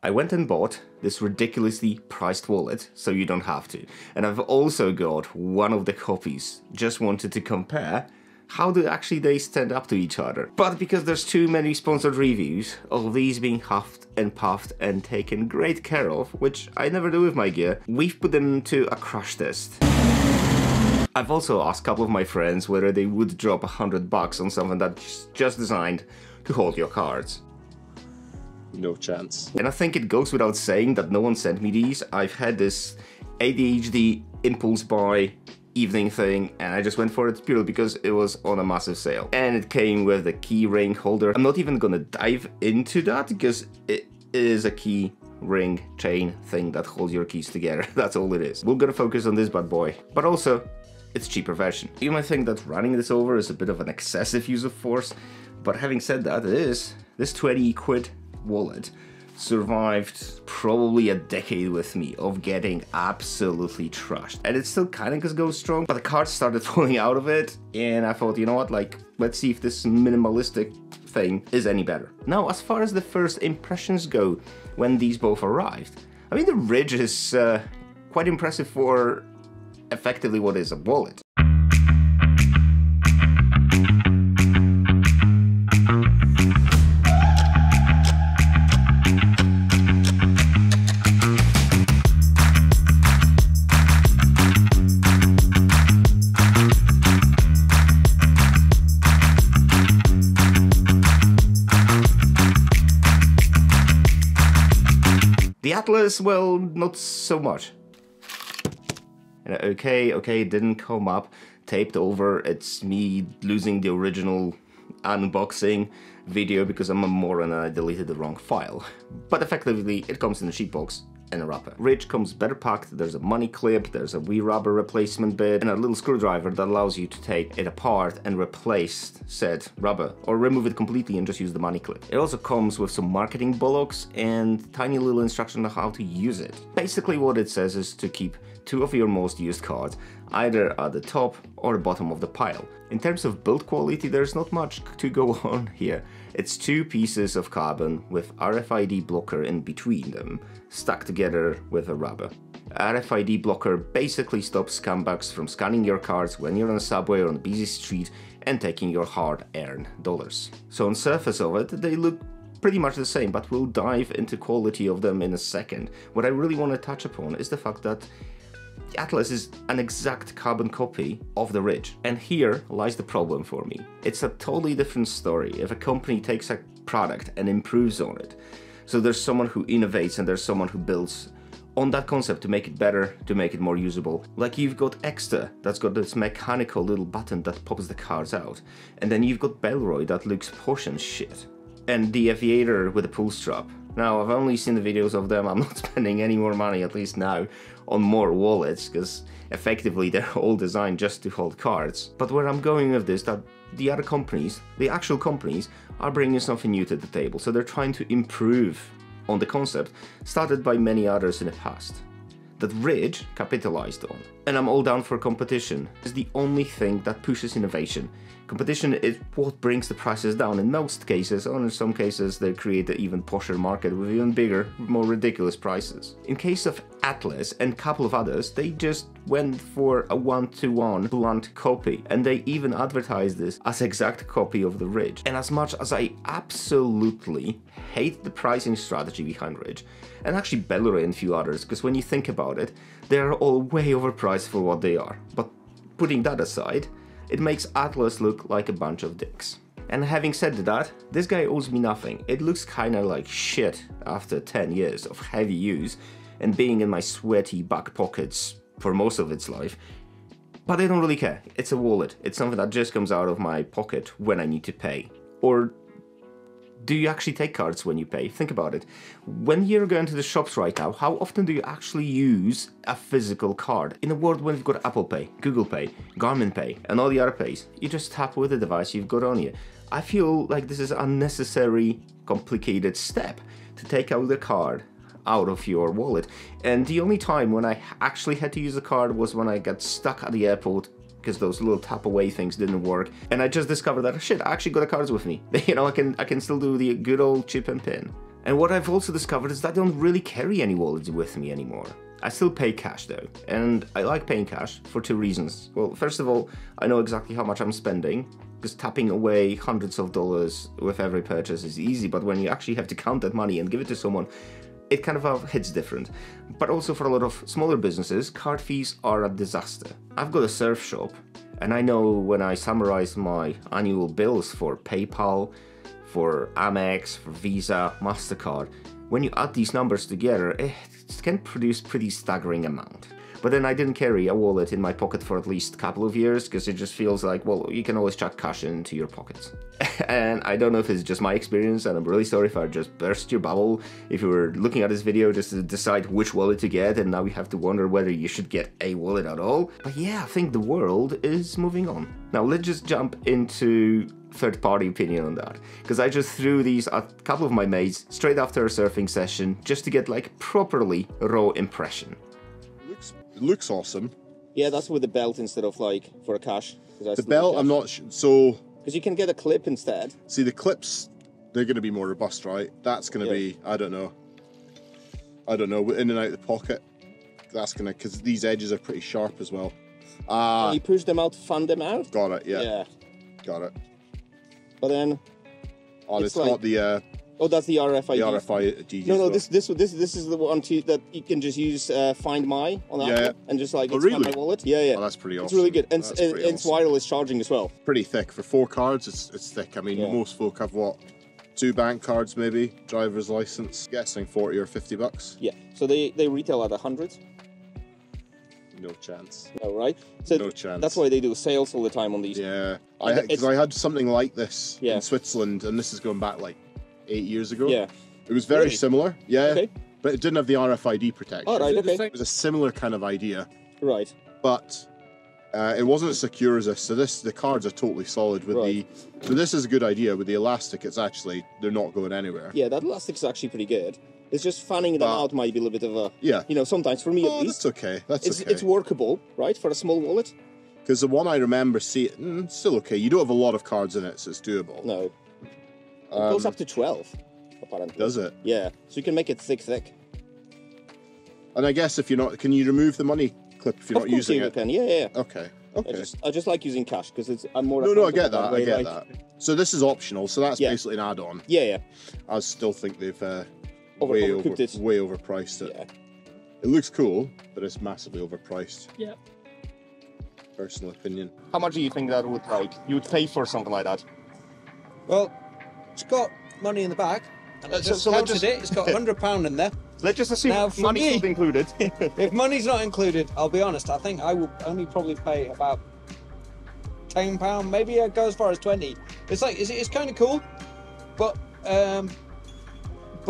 I went and bought this ridiculously priced wallet, so you don't have to. And I've also got one of the copies. Just wanted to compare how do actually they stand up to each other. But because there's too many sponsored reviews of these being huffed and puffed and taken great care of, which I never do with my gear, we've put them to a crash test. I've also asked a couple of my friends whether they would drop $100 on something that's just designed to hold your cards. No chance. And I think it goes without saying that no one sent me these. I've had this ADHD impulse buy evening thing, and I just went for it purely because it was on a massive sale. And it came with a key ring holder. I'm not even gonna dive into that because it is a key ring chain thing that holds your keys together. That's all it is. We're gonna focus on this bad boy, but also it's a cheaper version. You might think that running this over is a bit of an excessive use of force, but having said that, it is. This 20 quid wallet survived probably a decade with me of getting absolutely trashed, and it still kind of goes strong, but the cards started falling out of it, and I thought, you know what, like, let's see if this minimalistic thing is any better. Now, as far as the first impressions go when these both arrived, I mean, the Ridge is quite impressive for effectively what is a wallet. The Atlas, well, not so much. And okay, it didn't come up, taped over. It's me losing the original unboxing video because I'm a moron and I deleted the wrong file. But effectively, it comes in a sheet box and a wrapper. Ridge comes better packed. There's a money clip, there's a wee rubber replacement bit, and a little screwdriver that allows you to take it apart and replace said rubber, or remove it completely and just use the money clip. It also comes with some marketing bollocks and tiny little instruction on how to use it. Basically what it says is to keep two of your most used cards either at the top or the bottom of the pile. In terms of build quality, there's not much to go on here. It's two pieces of carbon with RFID blocker in between them, stuck together with a rubber. RFID blocker basically stops scumbags from scanning your cards when you're on a subway or on a busy street and taking your hard-earned dollars. So on the surface of it, they look pretty much the same, but we'll dive into quality of them in a second. What I really want to touch upon is the fact that the Atlas is an exact carbon copy of the Ridge, and here lies the problem for me. It's a totally different story if a company takes a product and improves on it. So there's someone who innovates and there's someone who builds on that concept to make it better, to make it more usable. Like you've got Exeter, that's got this mechanical little button that pops the cards out, and then you've got Belroy that looks posh and shit, and the Aviator with a pull strap. Now, I've only seen the videos of them. I'm not spending any more money, at least now, on more wallets, because effectively they're all designed just to hold cards. But where I'm going with this, that the other companies, the actual companies, are bringing something new to the table. So they're trying to improve on the concept started by many others in the past that Ridge capitalized on. And I'm all down for competition. It's the only thing that pushes innovation. Competition is what brings the prices down in most cases, or in some cases they create an even posher market with even bigger, more ridiculous prices. In case of Atlas and a couple of others, they just went for a one-to-one blunt copy, and they even advertised this as exact copy of the Ridge. And as much as I absolutely hate the pricing strategy behind Ridge, and actually Belleray and a few others, because when you think about it, they're all way overpriced for what they are. But putting that aside, it makes Atlas look like a bunch of dicks. And having said that, this guy owes me nothing. It looks kinda like shit after 10 years of heavy use and being in my sweaty back pockets for most of its life. But I don't really care. It's a wallet. It's something that just comes out of my pocket when I need to pay. Or do you actually take cards when you pay? Think about it. When you're going to the shops right now, how often do you actually use a physical card? In a world where you've got Apple Pay, Google Pay, Garmin Pay, and all the other pays, you just tap with the device you've got on you. I feel like this is an unnecessary, complicated step to take out the card out of your wallet. And the only time when I actually had to use a card was when I got stuck at the airport because those little tap away things didn't work, and I just discovered that shit, I actually got the cards with me. You know, I can still do the good old chip and pin. And what I've also discovered is that I don't really carry any wallets with me anymore. I still pay cash though, and I like paying cash for two reasons. Well, first of all, I know exactly how much I'm spending, because tapping away hundreds of dollars with every purchase is easy, but when you actually have to count that money and give it to someone, it kind of hits different. But also for a lot of smaller businesses, card fees are a disaster. I've got a surf shop, and I know when I summarize my annual bills for PayPal, for Amex, for Visa, MasterCard, when you add these numbers together, it can produce pretty staggering amount. But then I didn't carry a wallet in my pocket for at least a couple of years, because it just feels like, well, you can always chuck cash into your pockets. And I don't know if it's just my experience, and I'm really sorry if I just burst your bubble, if you were looking at this video just to decide which wallet to get, and now you have to wonder whether you should get a wallet at all. But yeah, I think the world is moving on. Now let's just jump into third-party opinion on that, because I just threw these at a couple of my mates straight after a surfing session just to get like properly raw impression. It looks awesome. Yeah, that's with the belt instead of like for a cash. The belt, I'm not sure. So, because you can get a clip instead. see, the clips, they're going to be more robust, right? That's going to be, I don't know, in and out of the pocket. That's going to, because these edges are pretty sharp as well. Ah, You push them out, fan them out. got it. Yeah, Yeah. got it. But then, Oh, It's it's got like- the oh, that's the RFID. RFID. No, as well. this is the one that you can just use Find My on Apple Yeah. and just like Oh, it's on really? my wallet. Yeah, yeah. Oh, that's pretty awesome. It's really good, and That's pretty it's awesome. wireless charging as well. Pretty thick for 4 cards. It's thick. I mean, Yeah. most folk have what, 2 bank cards maybe, driver's license. Guessing 40 or 50 bucks. Yeah. So they retail at 100. No chance. No, right? So No chance. that's why they do sales all the time on these. Yeah, And because I had something like this Yeah. in Switzerland, and this is going back like 8 years ago. Yeah. It was very Really? similar. Yeah, Okay. but it didn't have the RFID protection. All right. Is it the Okay. same? It was a similar kind of idea, Right. but it wasn't as secure as this. So the cards are totally solid with Right. the. So this is a good idea with the elastic. It's actually they're not going anywhere. Yeah, that elastic's actually pretty good. It's just fanning them But- out might be a little bit of a, Yeah. sometimes for me Oh, at least. that's okay. That's It's okay. it's workable, right, for a small wallet. Because the one I remember seeing, still okay. You don't have a lot of cards in it, so it's doable. No, it goes up to 12, apparently. Does it? Yeah, so you can make it thick. And I guess if you're not, can you remove the money clip if you're Of not course using you it? can. Yeah. Okay. Okay. I just like using cash because I'm more. No, I get accountable that. I way, get right? that. So this is optional. So that's Yeah. basically an add-on. Yeah. I still think they've Overcooked it. way overpriced it. Yeah. It looks cool, but it's massively overpriced. Yeah. Personal opinion. How much do you think that would you would pay for something like that? Well, it's got money in the bag. And I So- just so let's counted it. It's got £100 in there. Let's just assume Now, for money's me- not included. If money's not included, I'll be honest. I think I will only probably pay about £10. Maybe I go as far as 20. It's like it's kind of cool, but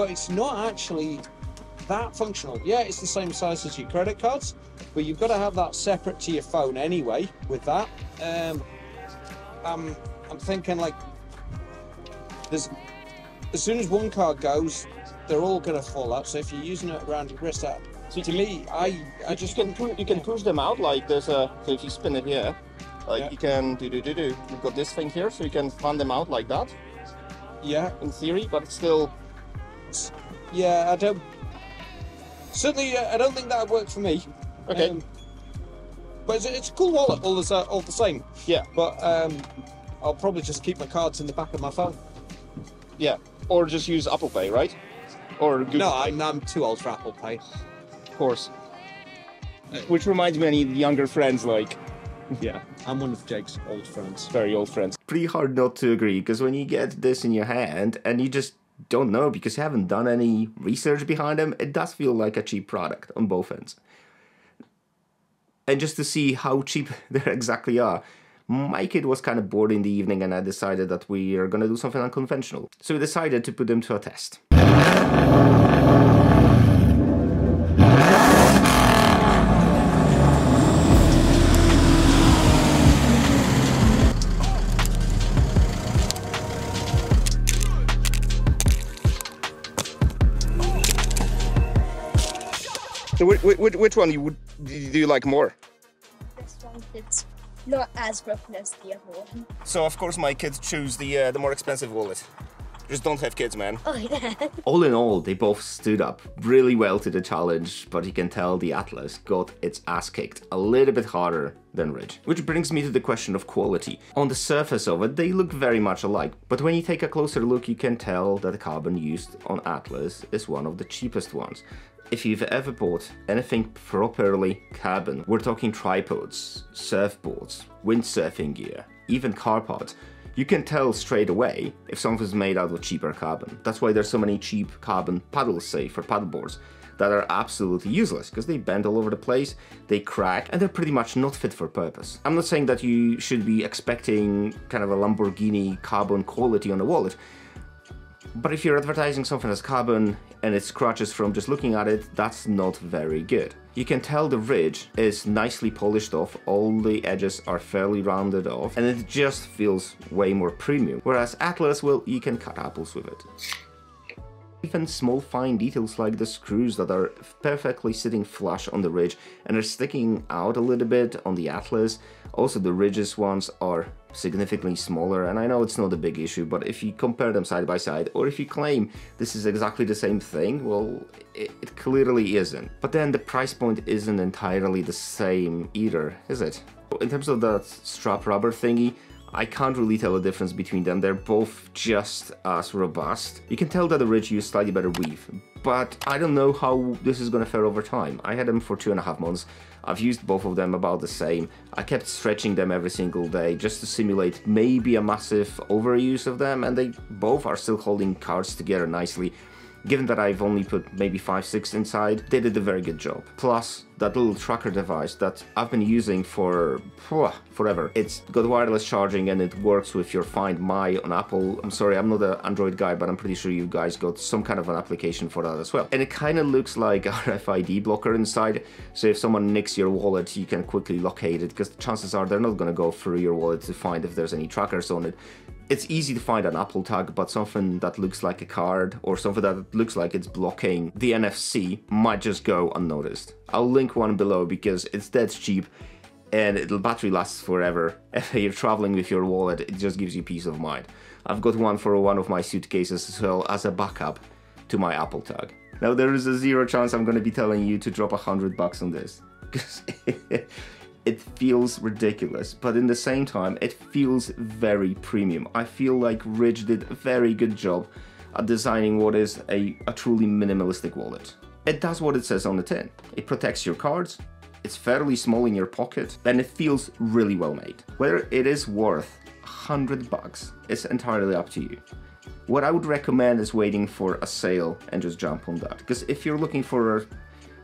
it's not actually that functional. Yeah, it's the same size as your credit cards, but you've got to have that separate to your phone anyway. With that, I'm thinking like there's as soon as one card goes, they're all gonna fall out. So if you're using it around your wrist, to me, I just you can push them out like there's a. So if you spin it here, like Yeah. you can do. You've got this thing here, so you can fan them out like that yeah. in theory, but it's still. Yeah, I don't think that would work for me. Okay. But it's a cool wallet all the same. Yeah. But I'll probably just keep my cards in the back of my phone. Yeah. Or just use Apple Pay, right? Or Google No, Pay, I'm too old for Apple Pay. of course. Which reminds me of any younger friends, like Yeah, I'm one of Jake's old friends. very old friends. Pretty hard not to agree, because when you get this in your hand and you just don't know because you haven't done any research behind them, it does feel like a cheap product on both ends. And just to see how cheap they exactly are, my kid was kind of bored in the evening and I decided that we are going to do something unconventional. So we decided to put them to a test. So which one do you like more? This one it's not as broken as the other one. So of course my kids choose the more expensive wallet. Just don't have kids, man. Oh, yeah. All in all, they both stood up really well to the challenge, but you can tell the Atlas got its ass kicked a little bit harder than Ridge. Which brings me to the question of quality. On the surface of it, they look very much alike, but when you take a closer look, you can tell that the carbon used on Atlas is one of the cheapest ones. If you've ever bought anything properly carbon, we're talking tripods, surfboards, windsurfing gear, even car parts, you can tell straight away if something's made out of cheaper carbon. That's why there's so many cheap carbon paddles, say, for paddleboards, that are absolutely useless, because they bend all over the place, they crack, and they're pretty much not fit for purpose. I'm not saying that you should be expecting kind of a Lamborghini carbon quality on a wallet, but if you're advertising something as carbon and it scratches from just looking at it, that's not very good. You can tell the Ridge is nicely polished off, all the edges are fairly rounded off, and it just feels way more premium. Whereas Atlas, well, you can cut apples with it. Even small fine details like the screws that are perfectly sitting flush on the Ridge and are sticking out a little bit on the Atlas. Also, the Ridge's ones are significantly smaller, and I know it's not a big issue, but if you compare them side by side, or if you claim this is exactly the same thing, well, it clearly isn't. But then the price point isn't entirely the same either, is it? In terms of that strap rubber thingy, I can't really tell the difference between them. They're both just as robust. You can tell that the Ridge used slightly better weave, but I don't know how this is gonna fare over time. I had them for 2.5 months. I've used both of them about the same. I kept stretching them every single day just to simulate maybe a massive overuse of them, and they both are still holding cards together nicely. Given that I've only put maybe 5-6 inside, they did a very good job. Plus, that little tracker device that I've been using for forever. It's got wireless charging and it works with your Find My on Apple. I'm sorry, I'm not an Android guy, but I'm pretty sure you guys got some kind of an application for that as well. And it kind of looks like a RFID blocker inside, so if someone nicks your wallet, you can quickly locate it, because the chances are they're not going to go through your wallet to find if there's any trackers on it. It's easy to find an Apple tag, but something that looks like a card or something that looks like it's blocking the NFC might just go unnoticed. I'll link one below because it's dead cheap and the battery lasts forever. If you're traveling with your wallet, it just gives you peace of mind. I've got one for one of my suitcases as well as a backup to my Apple tag. Now there is a 0 chance I'm going to be telling you to drop $100 on this, because it feels ridiculous, but in the same time, it feels very premium. I feel like Ridge did a very good job at designing what is a truly minimalistic wallet. It does what it says on the tin. It protects your cards, it's fairly small in your pocket, and it feels really well made. Whether it is worth $100 is entirely up to you. What I would recommend is waiting for a sale and just jump on that, because if you're looking for a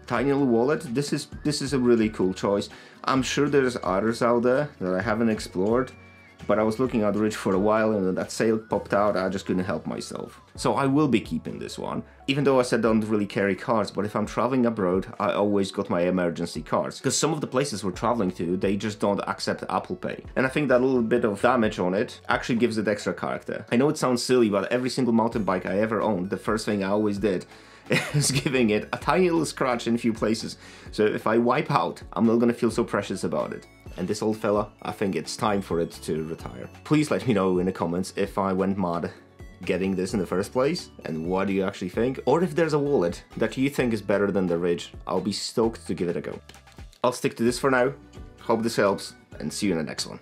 tiny little wallet, this is a really cool choice. I'm sure there's others out there that I haven't explored, but I was looking at Ridge for a while and when that sale popped out, I just couldn't help myself. So I will be keeping this one, even though I said I don't really carry cards, but if I'm traveling abroad, I always got my emergency cards, because some of the places we're traveling to, they just don't accept Apple Pay. And I think that little bit of damage on it actually gives it extra character. I know it sounds silly, but every single mountain bike I ever owned, the first thing I always did is giving it a tiny little scratch in a few places. So if I wipe out, I'm not gonna feel so precious about it. And this old fella, I think it's time for it to retire. Please let me know in the comments if I went mad getting this in the first place, and what do you actually think? Or if there's a wallet that you think is better than the Ridge, I'll be stoked to give it a go. I'll stick to this for now. Hope this helps, and see you in the next one.